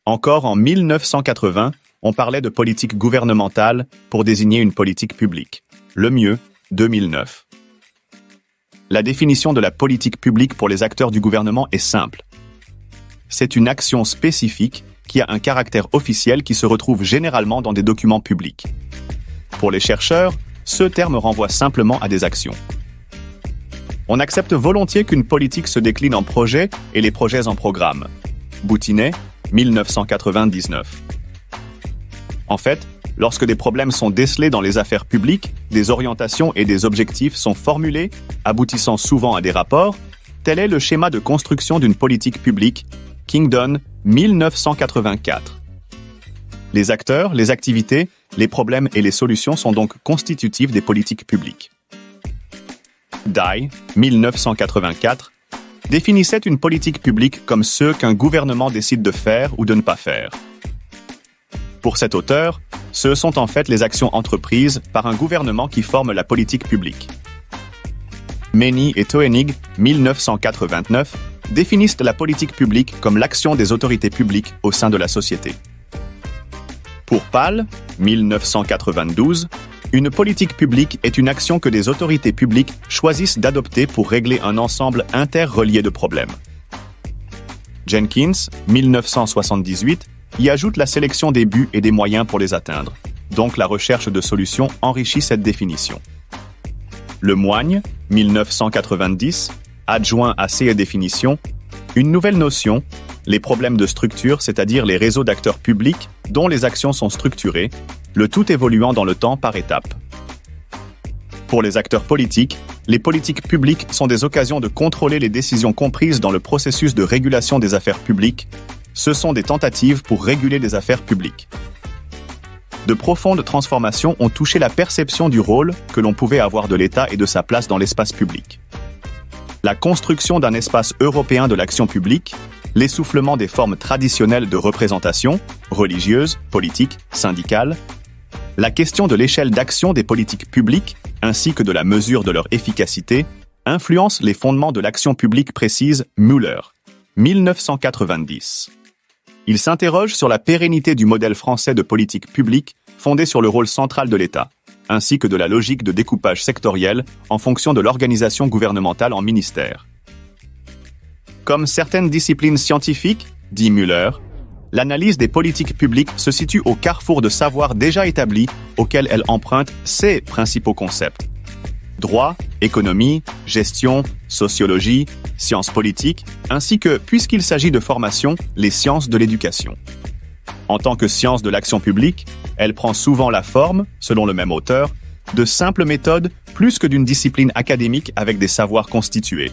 Encore en 1980, on parlait de politique gouvernementale pour désigner une politique publique. Lemieux, 2009. La définition de la politique publique pour les acteurs du gouvernement est simple. C'est une action spécifique qui a un caractère officiel qui se retrouve généralement dans des documents publics. Pour les chercheurs, ce terme renvoie simplement à des actions. On accepte volontiers qu'une politique se décline en projets et les projets en programmes. Boutinet, 1999. En fait, lorsque des problèmes sont décelés dans les affaires publiques, des orientations et des objectifs sont formulés, aboutissant souvent à des rapports, tel est le schéma de construction d'une politique publique, Kingdon, 1984. Les acteurs, les activités, les problèmes et les solutions sont donc constitutifs des politiques publiques. Dye, 1984, définissait une politique publique comme ce qu'un gouvernement décide de faire ou de ne pas faire. Pour cet auteur, ce sont en fait les actions entreprises par un gouvernement qui forment la politique publique. Meany et Toenig, 1989, définissent la politique publique comme l'action des autorités publiques au sein de la société. Pour Pal, 1992, une politique publique est une action que des autorités publiques choisissent d'adopter pour régler un ensemble interrelié de problèmes. Jenkins, 1978, y ajoute la sélection des buts et des moyens pour les atteindre. Donc la recherche de solutions enrichit cette définition. Lemoigne, 1990, adjoint à ces définitions, une nouvelle notion, les problèmes de structure, c'est-à-dire les réseaux d'acteurs publics dont les actions sont structurées, le tout évoluant dans le temps par étapes. Pour les acteurs politiques, les politiques publiques sont des occasions de contrôler les décisions comprises dans le processus de régulation des affaires publiques. Ce sont des tentatives pour réguler des affaires publiques. De profondes transformations ont touché la perception du rôle que l'on pouvait avoir de l'État et de sa place dans l'espace public. La construction d'un espace européen de l'action publique, l'essoufflement des formes traditionnelles de représentation, religieuse, politique, syndicale, la question de l'échelle d'action des politiques publiques, ainsi que de la mesure de leur efficacité, influence les fondements de l'action publique précise Müller, 1990. Il s'interroge sur la pérennité du modèle français de politique publique fondé sur le rôle central de l'État, ainsi que de la logique de découpage sectoriel en fonction de l'organisation gouvernementale en ministères. Comme certaines disciplines scientifiques, dit Müller, l'analyse des politiques publiques se situe au carrefour de savoirs déjà établis auxquels elle emprunte ses principaux concepts. Droit, économie, gestion, sociologie, sciences politiques, ainsi que, puisqu'il s'agit de formation, les sciences de l'éducation. En tant que science de l'action publique, elle prend souvent la forme, selon le même auteur, de simples méthodes plus que d'une discipline académique avec des savoirs constitués.